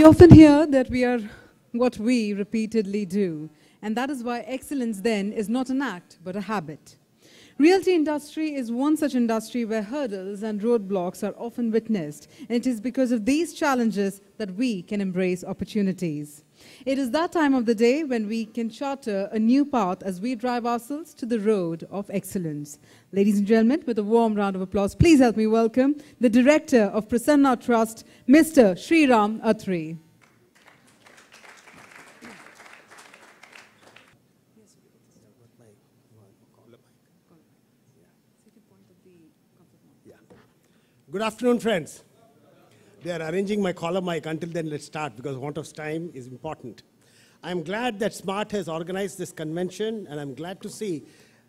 We often hear that we are what we repeatedly do, and that is why excellence then is not an act, but a habit. Realty industry is one such industry where hurdles and roadblocks are often witnessed, and it is because of these challenges that we can embrace opportunities. It is that time of the day when we can charter a new path as we drive ourselves to the road of excellence. Ladies and gentlemen, with a warm round of applause, please help me welcome the Director of Prasanna Trust, Mr. Sriram Atri. Good afternoon, friends. They are arranging my collar mic. Until then, let's start, because want of time is important. I'm glad that SMART has organized this convention, and I'm glad to see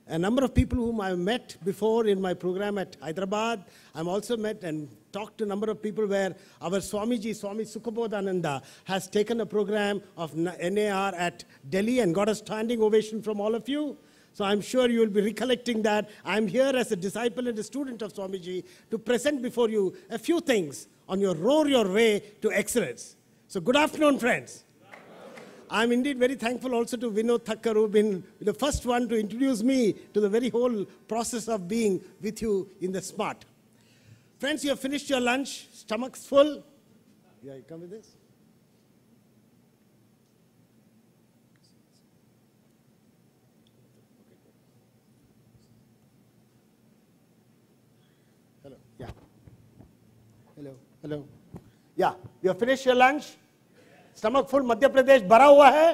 a number of people whom I've met before in my program at Hyderabad. I'm also met and talked to a number of people where our Swamiji, Swami Sukhabodhananda, has taken a program of NAR at Delhi and got a standing ovation from all of you. So I'm sure you will be recollecting that. I'm here as a disciple and a student of Swamiji to present before you a few things on your road your way to excellence. So good afternoon, friends. I'm indeed very thankful also to Vinod Thakkar, who've been the first one to introduce me to the very whole process of being with you in the SMART. Friends, you have finished your lunch, stomach's full. Yeah, you come with this? Hello, yeah. Hello, hello. Yeah, you have finished your lunch? Stomach full Madhya Pradesh भरा हुआ है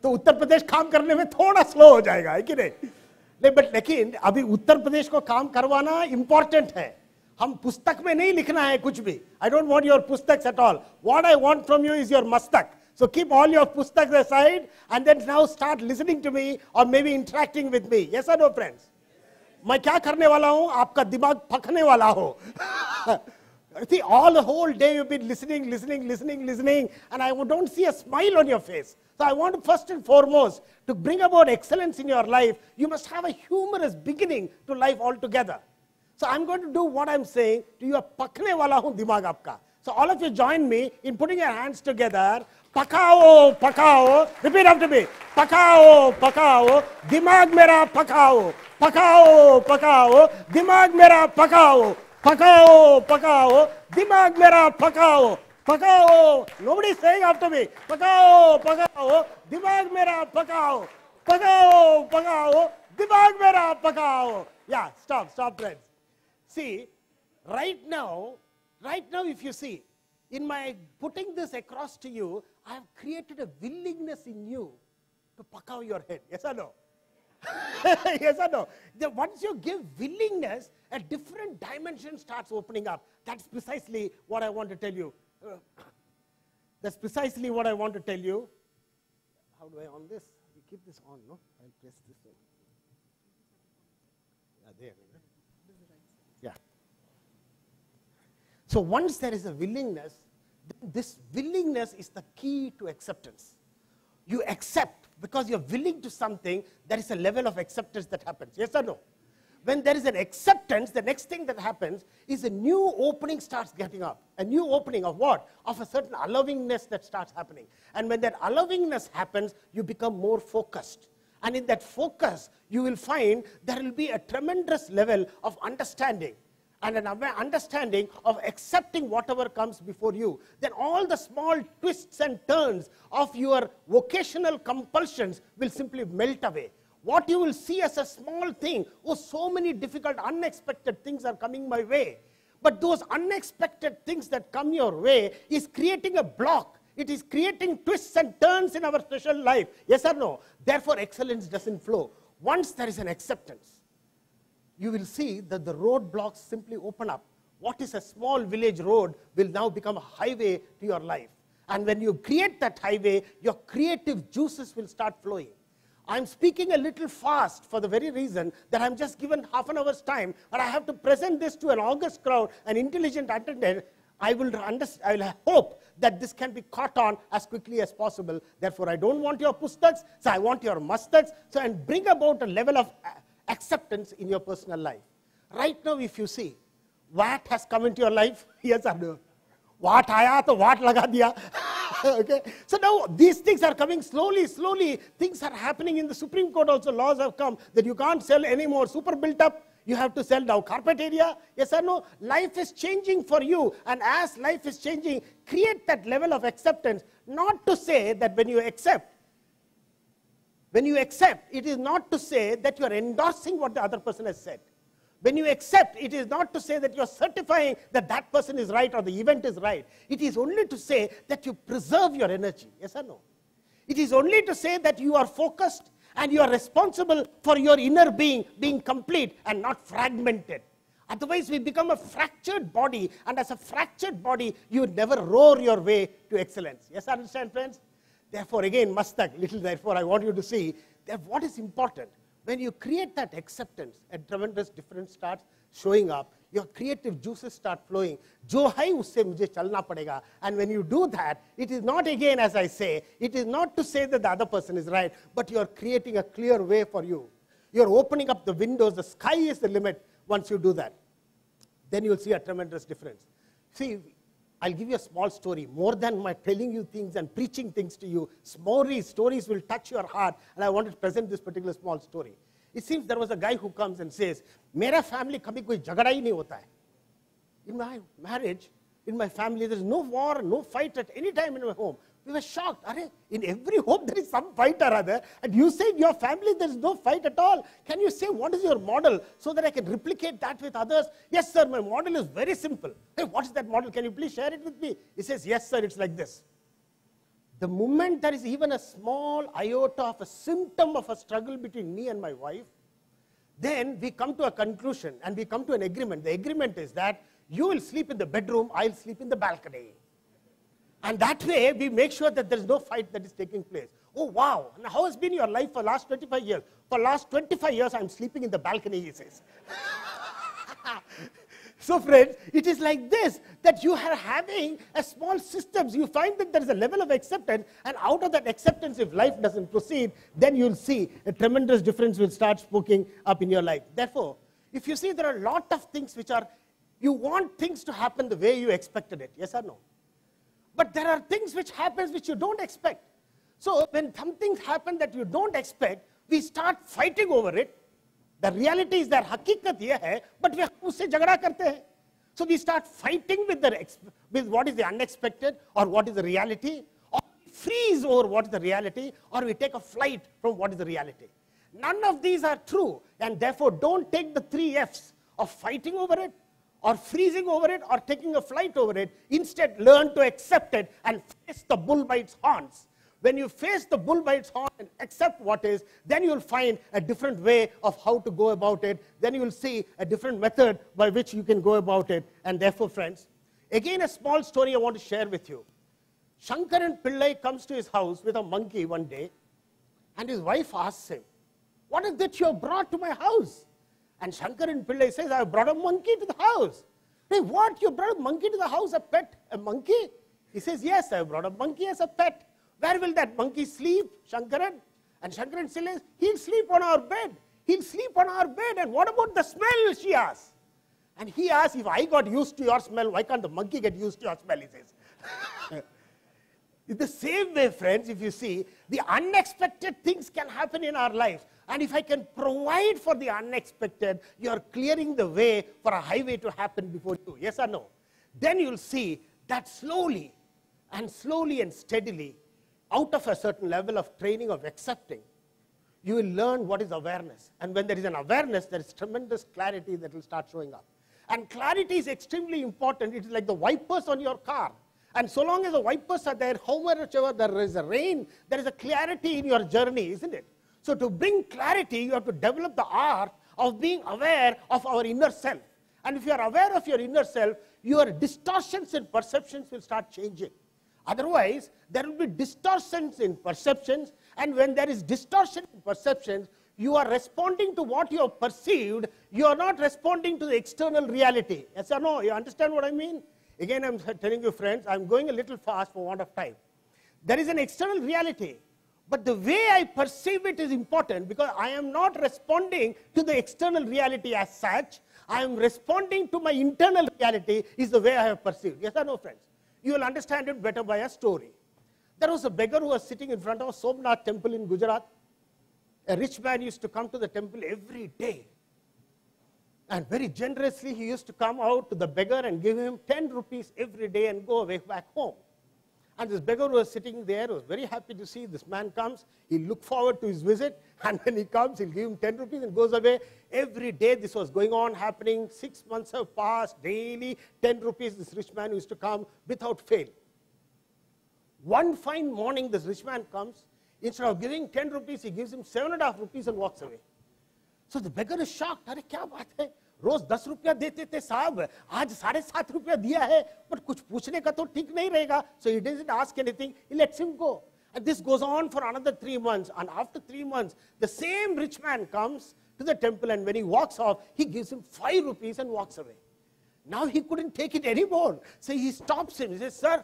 तो उत्तर प्रदेश काम करने में थोड़ा slow हो जाएगा, है कि नहीं? बट लेकिन अभी उत्तर प्रदेश को काम करवाना इंपॉर्टेंट है. हम पुस्तक में नहीं लिखना है कुछ भी. आई डोंट वांट योर पुस्तक्स at all. What I want from you is your मस्तक. So keep all your pustaks aside and then now start listening to me or maybe interacting with me. Yes or no, friends? मैं क्या करने वाला हूं? आपका दिमाग पकने वाला हो. See, all the whole day you've been listening, and I don't see a smile on your face. So I want to first and foremost, to bring about excellence in your life, you must have a humorous beginning to life altogether. So I'm going to do what I'm saying to you. Pakne wala hu dimag aapka. So all of you join me in putting your hands together. Pakao, pakao. Repeat after me. Pakao, pakao. Dimag mera pakao. Pakao, pakao. Dimag mera pakao. Pakao, pakao, dimag mera pakao, pakao. Nobody's saying after me. Pakao, pakao, dimag mera pakao, pakao, pakao, dimag mera pakao. Yeah, stop, friends. See, right now, if you see, in my putting this across to you, I have created a willingness in you to pakao your head. Yes or no? Yes or no? Once you give willingness, a different dimension starts opening up. That's precisely what I want to tell you. That's precisely what I want to tell you. How do I on this? You keep this on, no? I'll press this one. There. Yeah. So once there is a willingness, this willingness is the key to acceptance. You accept because you're willing to something. There is a level of acceptance that happens. Yes or no? When there is an acceptance, the next thing that happens is a new opening starts getting up. A new opening of what? Of a certain allovingness that starts happening. And when that allovingness happens, you become more focused. And in that focus, you will find there will be a tremendous level of understanding. And an understanding of accepting whatever comes before you. Then all the small twists and turns of your vocational compulsions will simply melt away. What you will see as a small thing, oh, so many difficult, unexpected things are coming my way. But those unexpected things that come your way is creating a block. It is creating twists and turns in our special life. Yes or no? Therefore, excellence doesn't flow. Once there is an acceptance, you will see that the roadblocks simply open up. What is a small village road will now become a highway to your life. And when you create that highway, your creative juices will start flowing. I'm speaking a little fast for the very reason that I'm just given half an hour's time, but I have to present this to an august crowd, an intelligent attendant. I will hope that this can be caught on as quickly as possible. Therefore, I don't want your pustaks, so I want your mastaks, and bring about a level of acceptance in your personal life. Right now, if you see, what has come into your life? Yes or no? Watt aaya to watt laga diya. Okay. So now these things are coming slowly, slowly. Things are happening in the Supreme Court also. Laws have come that you can't sell anymore super built up. You have to sell now carpet area. Yes or no? Life is changing for you. And as life is changing, create that level of acceptance. Not to say that when you accept, it is not to say that you are endorsing what the other person has said. When you accept, it is not to say that you are certifying that that person is right or the event is right. It is only to say that you preserve your energy. Yes or no? It is only to say that you are focused and you are responsible for your inner being complete and not fragmented. Otherwise, we become a fractured body, and as a fractured body, you never roar your way to excellence. Yes, understand, friends? Therefore, again, Mastak, little therefore, I want you to see that what is important. When you create that acceptance, a tremendous difference starts showing up. Your creative juices start flowing. Jo hai usse mujhe chalna padega. And when you do that, it is not again, as I say, it is not to say that the other person is right, but you are creating a clear way for you. You are opening up the windows. The sky is the limit once you do that. Then you will see a tremendous difference. See, I'll give you a small story. More than my telling you things and preaching things to you, stories will touch your heart, and I want to present this particular small story. It seems there was a guy who comes and says, "Mera family kabhi koi jagda hi nahi hota hai. In my marriage, in my family, there is no war, no fight at any time in my home." We were shocked. Are, in every home there is some fight or other, and you say in your family there is no fight at all. Can you say what is your model so that I can replicate that with others? Yes, sir, my model is very simple. Hey, what is that model? Can you please share it with me? He says, yes, sir, it's like this. The moment there is even a small iota of a symptom of a struggle between me and my wife, then we come to a conclusion and we come to an agreement. The agreement is that you will sleep in the bedroom, I'll sleep in the balcony. And that way, we make sure that there is no fight that is taking place. Oh, wow. And how has been your life for the last 25 years? For the last 25 years, I'm sleeping in the balcony, he says. So, friends, it is like this, that you are having a small systems. You find that there is a level of acceptance, and out of that acceptance, if life doesn't proceed, then you'll see a tremendous difference will start spooking up in your life. Therefore, if you see there are a lot of things which are, you want things to happen the way you expected it, yes or no? But there are things which happens which you don't expect. So when something happens that you don't expect, we start fighting over it. The reality is that hakikat ye hai, but we usse jagda karte hain. So we start fighting with what is the unexpected or what is the reality, or we freeze over what is the reality, or we take a flight from what is the reality. None of these are true, and therefore don't take the 3 F's of fighting over it, or freezing over it, or taking a flight over it. Instead, learn to accept it and face the bull by its horns. When you face the bull by its horn and accept what is, then you'll find a different way of how to go about it. Then you'll see a different method by which you can go about it. And therefore, friends, again a small story I want to share with you. Shankaran Pillai comes to his house with a monkey one day, and his wife asks him, "What is that you have brought to my house?" And Shankaran Pillai says, "I have brought a monkey to the house." Hey, what? You brought a monkey to the house, a pet, a monkey? He says, "Yes, I have brought a monkey as a pet." "Where will that monkey sleep, Shankaran?" And Shankaran says, "He'll sleep on our bed. He'll sleep on our bed. And what about the smell?" she asks. And he asks, "If I got used to your smell, why can't the monkey get used to your smell?" he says. In the same way, friends, if you see, the unexpected things can happen in our lives. And if I can provide for the unexpected, you are clearing the way for a highway to happen before you. Yes or no? Then you'll see that slowly and steadily, out of a certain level of training of accepting, you will learn what is awareness. And when there is an awareness, there is tremendous clarity that will start showing up. And clarity is extremely important. It is like the wipers on your car. And so long as the wipers are there, however there is a rain, there is a clarity in your journey, isn't it? So to bring clarity, you have to develop the art of being aware of our inner self. And if you are aware of your inner self, your distortions in perceptions will start changing. Otherwise, there will be distortions in perceptions, and when there is distortion in perceptions, you are responding to what you have perceived, you are not responding to the external reality. Yes or no? You understand what I mean? Again, I'm telling you, friends, I'm going a little fast for want of time. There is an external reality, but the way I perceive it is important, because I am not responding to the external reality as such. I am responding to my internal reality is the way I have perceived. Yes or no, friends? You will understand it better by a story. There was a beggar who was sitting in front of a Somnath temple in Gujarat. A rich man used to come to the temple every day. And very generously, he used to come out to the beggar and give him 10 rupees every day and go away back home. And this beggar was sitting there, was very happy to see this man comes. He looked forward to his visit, and when he comes, he'll give him 10 rupees and goes away. Every day this was going on, happening. 6 months have passed, daily 10 rupees this rich man used to come without fail. One fine morning, this rich man comes. Instead of giving 10 rupees, he gives him 7.5 rupees and walks away. So the beggar is shocked. अरे क्या बात है? रोज 10 रुपया देते थे साहब, आज 7.5 रुपया दिया है, पर कुछ पूछने का तो ठीक नहीं रहेगा. So he doesn't ask anything. He lets him go. And this goes on for another 3 months. And after 3 months, the same rich man comes to the temple, and when he walks off, he gives him 5 rupees and walks away. Now he couldn't take it anymore. So he stops him. He says, sir,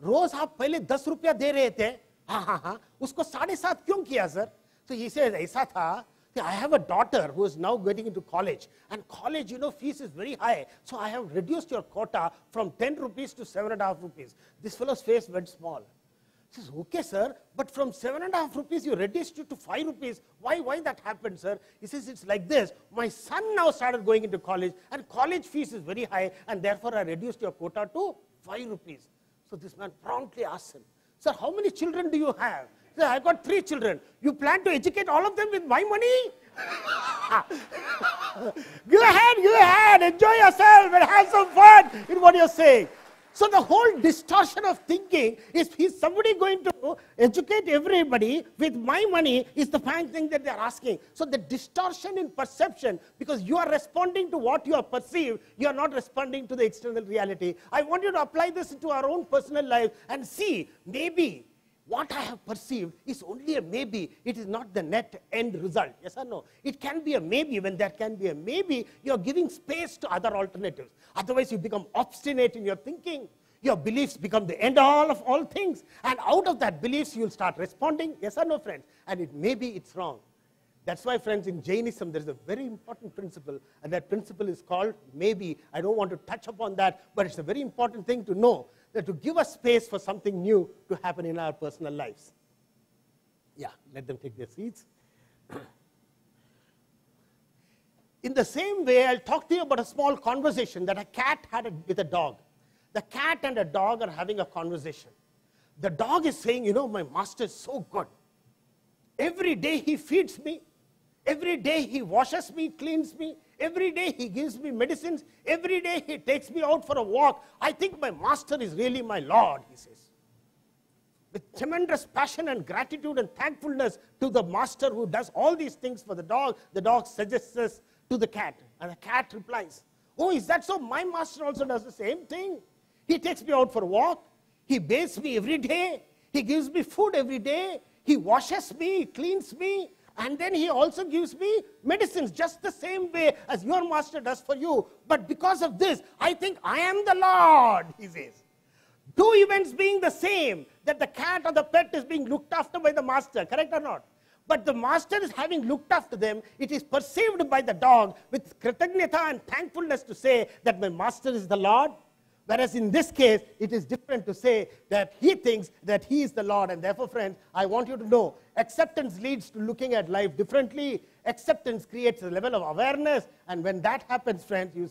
रोज आप पहले 10 रुपया दे रहे थे, हाँ, उसको 7.5 क्यों किया sir? So he says, ऐसा था, I have a daughter who is now getting into college, and college, fees is very high, so I have reduced your quota from 10 rupees to 7.5 rupees. This fellow's face went small. He says, okay sir, but from 7.5 rupees you reduced it to 5 rupees. Why that happened, sir? He says, it's like this. My son now started going into college, and college fees is very high, and therefore I reduced your quota to 5 rupees. So this man promptly asks him, sir, how many children do you have? He said, I got 3 children. You plan to educate all of them with my money? Go ahead, enjoy yourself and have some fun in what you're saying. So the whole distortion of thinking is somebody going to educate everybody with my money is the fine thing that they're asking. So the distortion in perception, because you are responding to what you have perceived, you are not responding to the external reality. I want you to apply this into our own personal life and see, maybe what I have perceived is only a maybe. It is not the net end result. Yes or no? It can be a maybe. When there can be a maybe, you are giving space to other alternatives. Otherwise, you become obstinate in your thinking. Your beliefs become the end all of all things. And out of that beliefs, you will start responding. Yes or no, friends? And it's wrong. That's why, friends, in Jainism, there is a very important principle. And that principle is called maybe. I don't want to touch upon that, but it's a very important thing to know, that to give us space for something new to happen in our personal lives. Yeah, let them take their seats. In the same way, I'll talk to you about a small conversation that a cat had with a dog. The cat and a dog are having a conversation. The dog is saying, my master is so good. Every day he feeds me. Every day he washes me, cleans me. Every day he gives me medicines. Every day he takes me out for a walk. I think my master is really my Lord, he says. With tremendous passion and gratitude and thankfulness to the master who does all these things for the dog suggests this to the cat. And the cat replies, oh, is that so? My master also does the same thing. He takes me out for a walk. He bathes me every day. He gives me food every day. He washes me, cleans me. And then he also gives me medicines just the same way as your master does for you. But because of this, I think I am the Lord, he says. 2 events being the same, that the cat or the pet is being looked after by the master, correct or not? But the master is having looked after them. It is perceived by the dog with kritagnyata and thankfulness to say that my master is the Lord. Whereas in this case, it is different to say that he thinks that he is the Lord. And therefore, friends, I want you to know, acceptance leads to looking at life differently. Acceptance creates a level of awareness. And when that happens, friends, you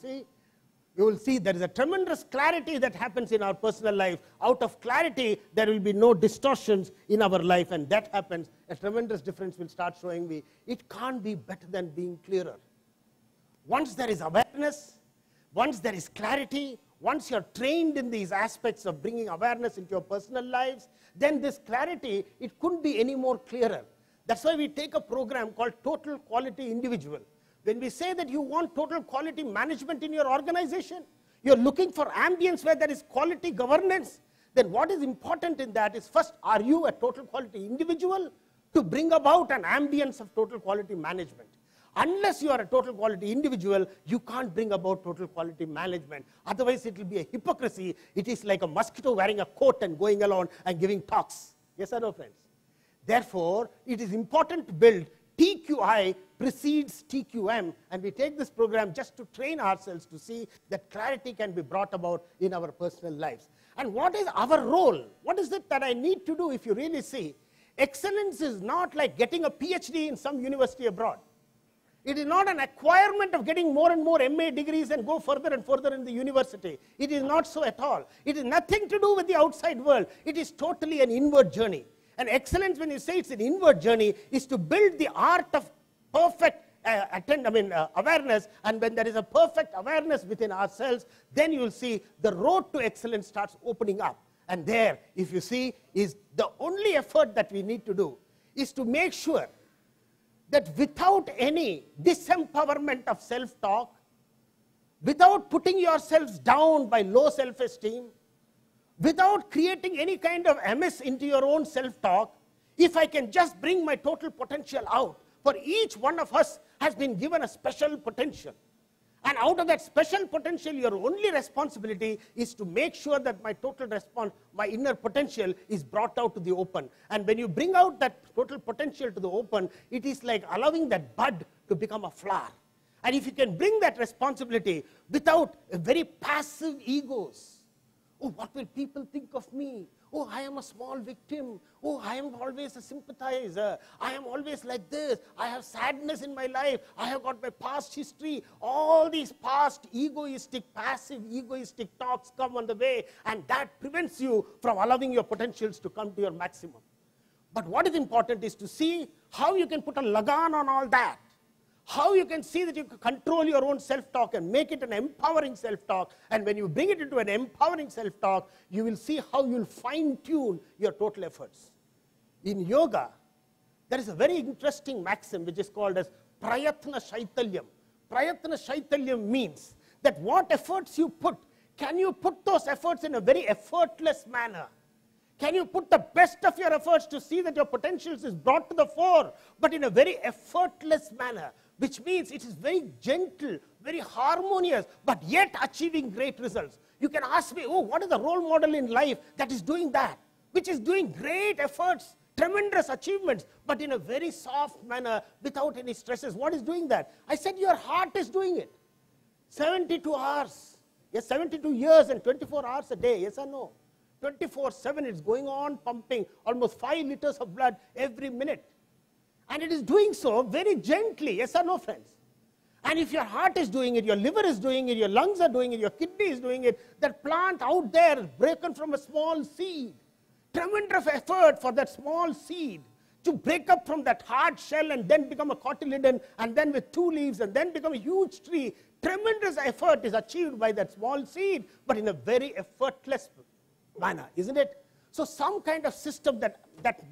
will see there is a tremendous clarity that happens in our personal life. Out of clarity, there will be no distortions in our life. And that happens, a tremendous difference will start showing me. It can't be better than being clearer. Once there is awareness, once there is clarity, once you're trained in these aspects of bringing awareness into your personal lives, then this clarity, it couldn't be any more clearer. That's why we take a program called Total Quality Individual. When we say that you want total quality management in your organization, you're looking for ambience where there is quality governance, then what is important in that is, first, are you a total quality individual to bring about an ambience of total quality management? Unless you are a total quality individual, you can't bring about total quality management. Otherwise, it will be a hypocrisy. It is like a mosquito wearing a coat and going along and giving talks. Yes or no, friends? Therefore, it is important to build TQI precedes TQM. And we take this program just to train ourselves to see that clarity can be brought about in our personal lives. And what is our role? What is it that I need to do? If you really see, excellence is not like getting a PhD in some university abroad. It is not an acquirement of getting more and more MA degrees and go further and further in the university. It is not so at all. It is nothing to do with the outside world. It is totally an inward journey. And excellence, when you say it's an inward journey, is to build the art of perfect awareness. And when there is a perfect awareness within ourselves, then you will see the road to excellence starts opening up. And there, if you see, is the only effort that we need to do is to make sure that without any disempowerment of self-talk, without putting yourselves down by low self-esteem, without creating any kind of MS into your own self-talk, if I can just bring my total potential out, for each one of us has been given a special potential. And out of that special potential, your only responsibility is to make sure that my total response, my inner potential is brought out to the open. And when you bring out that total potential to the open, it is like allowing that bud to become a flower. And if you can bring that responsibility without very passive egos, oh, what will people think of me? Oh, I am a small victim. Oh, I am always a sympathizer. I am always like this. I have sadness in my life. I have got my past history. All these past egoistic, passive egoistic talks come on the way, and that prevents you from allowing your potentials to come to your maximum. But what is important is to see how you can put a lagan on all that. How you can see that you can control your own self-talk and make it an empowering self-talk. And when you bring it into an empowering self-talk, you will see how you will fine-tune your total efforts. In yoga, there is a very interesting maxim which is called as prayatna shaitalyam. Prayatna shaitalyam means that what efforts you put, can you put those efforts in a very effortless manner? Can you put the best of your efforts to see that your potentials is brought to the fore, but in a very effortless manner? Which means it is very gentle, very harmonious, but yet achieving great results. You can ask me, oh, what is the role model in life that is doing that? Which is doing great efforts, tremendous achievements, but in a very soft manner, without any stresses. What is doing that? I said your heart is doing it. 72 hours. Yes, 72 years and 24 hours a day. Yes or no? 24/7, it's going on pumping almost 5 liters of blood every minute. And it is doing so very gently, yes or no, friends? And if your heart is doing it, your liver is doing it, your lungs are doing it, your kidney is doing it, that plant out there is broken from a small seed. Tremendous effort for that small seed to break up from that hard shell and then become a cotyledon, and then with 2 leaves, and then become a huge tree. Tremendous effort is achieved by that small seed, but in a very effortless manner, isn't it? So some kind of system, that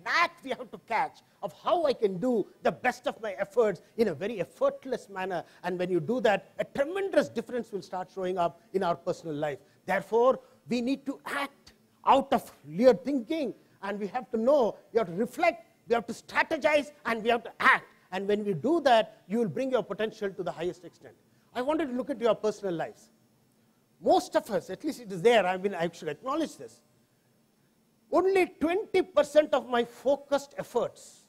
knack we have to catch of how I can do the best of my efforts in a very effortless manner. And when you do that, a tremendous difference will start showing up in our personal life. Therefore, we need to act out of clear thinking, and we have to know, we have to reflect, we have to strategize, and we have to act. And when we do that, you will bring your potential to the highest extent. I wanted to look at your personal lives. Most of us, at least it is there, I should acknowledge this. Only 20% of my focused efforts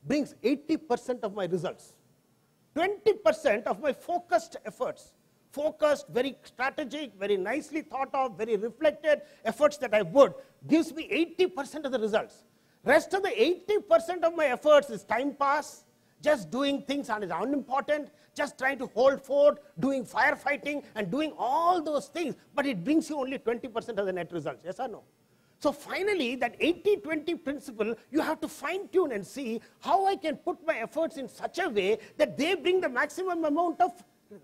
brings 80% of my results. 20% of my focused efforts, focused, very strategic, very nicely thought of, very reflected efforts that I would, gives me 80% of the results. Rest of the 80% of my efforts is time pass, just doing things that is unimportant, just trying to hold fort, doing firefighting, and doing all those things, but it brings you only 20% of the net results, yes or no? So finally, that 80-20 principle, you have to fine-tune and see how I can put my efforts in such a way that they bring the maximum amount of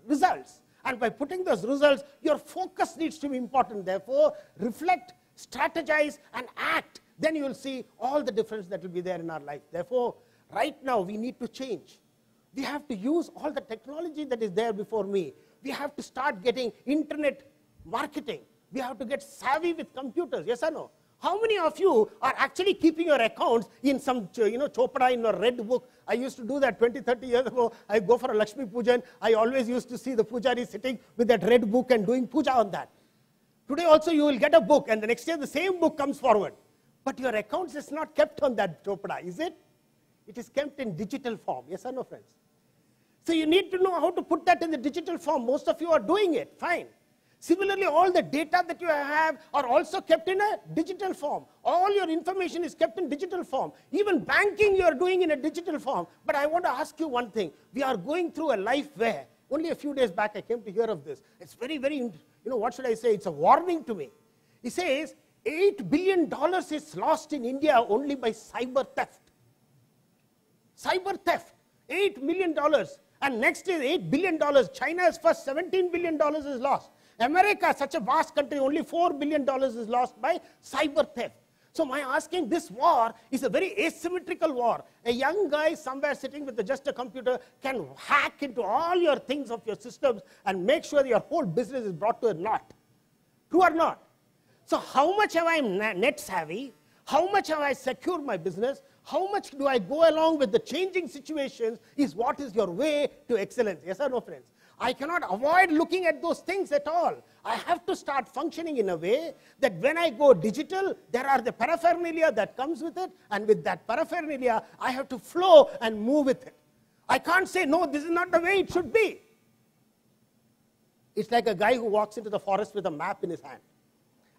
results. And by putting those results, your focus needs to be important. Therefore, reflect, strategize, and act. Then you will see all the difference that will be there in our life. Therefore, right now, we need to change. We have to use all the technology that is there before me. We have to start getting internet marketing. We have to get savvy with computers, yes or no? How many of you are actually keeping your accounts in some, Chopra in a red book? I used to do that 20, 30 years ago. I go for a Lakshmi Pujan. I always used to see the pujari sitting with that red book and doing puja on that. Today also you will get a book, and the next year the same book comes forward. But your accounts is not kept on that Chopra, is it? It is kept in digital form, yes or no, friends? So you need to know how to put that in the digital form. Most of you are doing it, fine. Similarly, all the data that you have are also kept in a digital form. All your information is kept in digital form. Even banking you are doing in a digital form. But I want to ask you one thing. We are going through a life where, only a few days back I came to hear of this. It's very, what should I say? It's a warning to me. He says, $8 billion is lost in India only by cyber theft. Cyber theft, $8 million. And next is $8 billion. China's first $17 billion is lost. America, such a vast country, only $4 billion is lost by cyber theft. So my asking, this war is a very asymmetrical war. A young guy somewhere sitting with just a computer can hack into all your things of your systems and make sure your whole business is brought to a knot. True or not? So how much am I net savvy? How much have I secured my business? How much do I go along with the changing situations is what is your way to excellence. Yes or no, friends? I cannot avoid looking at those things at all. I have to start functioning in a way that when I go digital, there are the paraphernalia that comes with it, and with that paraphernalia, I have to flow and move with it. I can't say, no, this is not the way it should be. It's like a guy who walks into the forest with a map in his hand.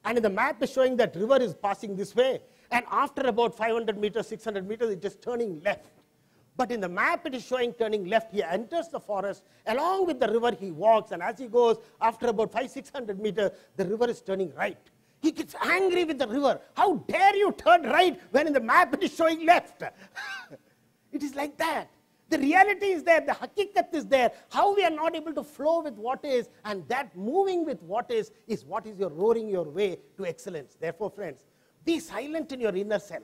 And in the map is showing that river is passing this way, and after about 500 meters, 600 meters, it's just turning left. But in the map, it is showing turning left. He enters the forest. Along with the river, he walks. And as he goes, after about 500-600 meters, the river is turning right. He gets angry with the river. How dare you turn right when in the map it is showing left? It is like that. The reality is there. The hakikat is there. How we are not able to flow with what is, and that moving with what is what is your roaring your way to excellence. Therefore, friends, be silent in your inner self.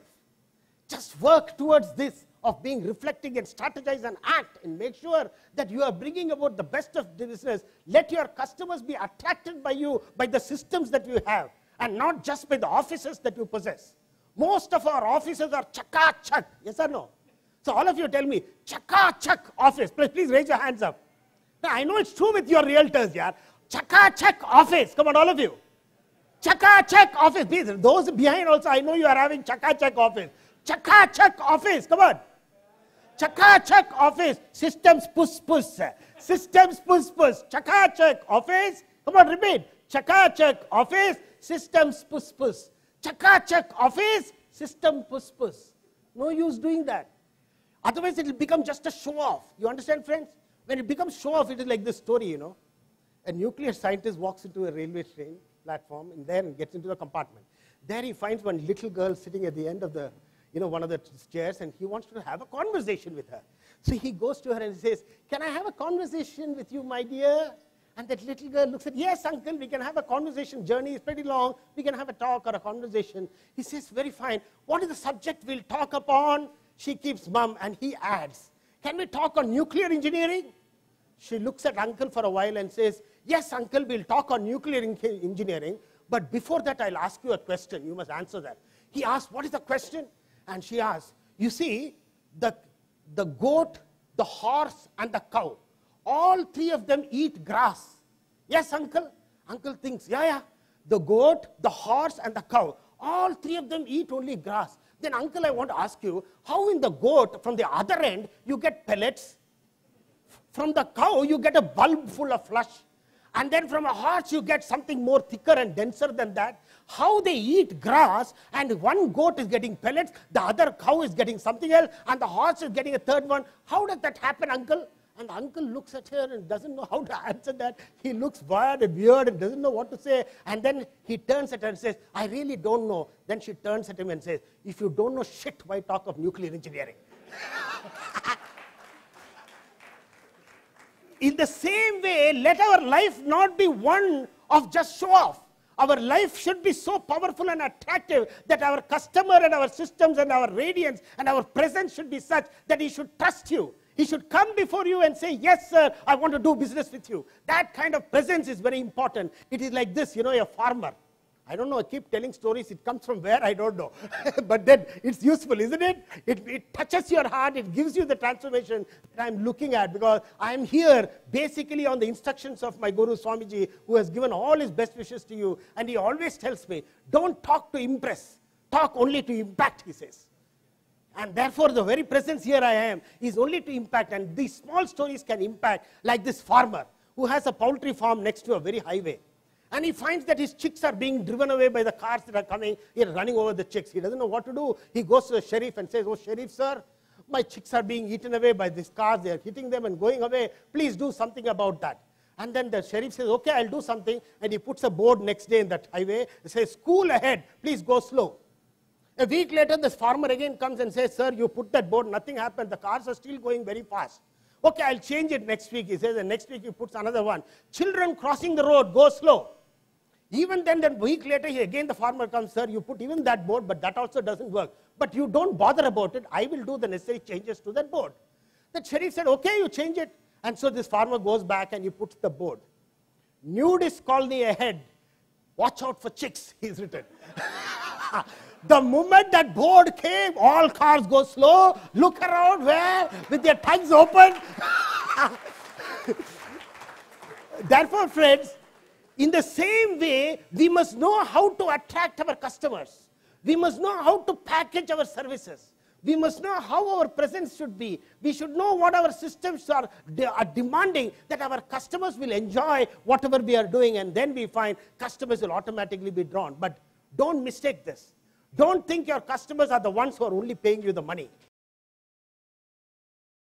Just work towards this of being reflecting and strategize and act and make sure that you are bringing about the best of the business. Let your customers be attracted by you, by the systems that you have, and not just by the offices that you possess. Most of our offices are chaka-chak. Yes or no? So all of you tell me, chaka-chak office. Please raise your hands up. Now, I know it's true with your realtors, yeah. Chaka-chak office. Come on, all of you. Chaka-chak office. Please, those behind also, I know you are having chaka-chak office. Chaka-chak office. Come on. Chaka-chak office. Systems push. Systems push. Chaka-chak office. Come on, repeat. Chaka-chak office. Systems push. Chaka-chak office. System push. No use doing that. Otherwise, it will become just a show-off. You understand, friends? When it becomes show-off, it is like this story, you know. A nuclear scientist walks into a railway train platform and then gets into the compartment. There he finds one little girl sitting at the end of the, one of the chairs, and he wants to have a conversation with her. So he goes to her and says, "Can I have a conversation with you, my dear?" And that little girl looks at, "Yes, uncle, we can have a conversation. Journey is pretty long. We can have a talk or a conversation." He says, "Very fine. What is the subject we'll talk upon?" She keeps mum, and he adds, "Can we talk on nuclear engineering?" She looks at uncle for a while and says, "Yes, uncle, we'll talk on nuclear engineering. But before that, I'll ask you a question. You must answer that." He asks, "What is the question?" And she asks, "You see, the goat, the horse, and the cow, all three of them eat grass." "Yes, uncle." Uncle thinks, yeah. The goat, the horse, and the cow, all three of them eat only grass. Then, uncle, I want to ask you, how in the goat, from the other end, you get pellets? From the cow, you get a bulb full of flesh. And then from a horse, you get something more thicker and denser than that. How they eat grass, and one goat is getting pellets, the other cow is getting something else, and the horse is getting a third one. How does that happen, uncle? And the uncle looks at her and doesn't know how to answer that. He looks weird and doesn't know what to say. And then he turns at her and says, "I really don't know." Then she turns at him and says, "If you don't know shit, why talk of nuclear engineering?" In the same way, let our life not be one of just show off. Our life should be so powerful and attractive that our customer and our systems and our radiance and our presence should be such that he should trust you. He should come before you and say, "Yes, sir, I want to do business with you." That kind of presence is very important. It is like this, a farmer. I don't know, I keep telling stories. It comes from where, I don't know. But then it's useful, isn't it? It touches your heart. It gives you the transformation that I'm looking at, because I'm here basically on the instructions of my Guru Swamiji, who has given all his best wishes to you. And he always tells me, don't talk to impress. Talk only to impact, he says. And therefore, the very presence here I am is only to impact. And these small stories can impact, like this farmer who has a poultry farm next to a very highway. And he finds that his chicks are being driven away by the cars that are coming. He's running over the chicks. He doesn't know what to do. He goes to the sheriff and says, "Oh, sheriff, sir, my chicks are being eaten away by these cars. They are hitting them and going away. Please do something about that." And then the sheriff says, "Okay, I'll do something." And he puts a board next day in that highway. It says, "School ahead, please go slow." A week later, this farmer again comes and says, "Sir, you put that board, nothing happened. The cars are still going very fast." "Okay, I'll change it next week," he says. And next week he puts another one. "Children crossing the road, go slow." Even then, a week later, again the farmer comes, "Sir, you put even that board, but that also doesn't work. But you don't bother about it. I will do the necessary changes to that board." The sheriff said, "Okay, you change it." And so this farmer goes back and he puts the board. "Nudist colony ahead. Watch out for chicks," he's written. The moment that board came, all cars go slow. Look around where? With their tongues open. Therefore, friends, in the same way, we must know how to attract our customers. We must know how to package our services. We must know how our presence should be. We should know what our systems are demanding, that our customers will enjoy whatever we are doing, and then we find customers will automatically be drawn. But don't mistake this. Don't think your customers are the ones who are only paying you the money.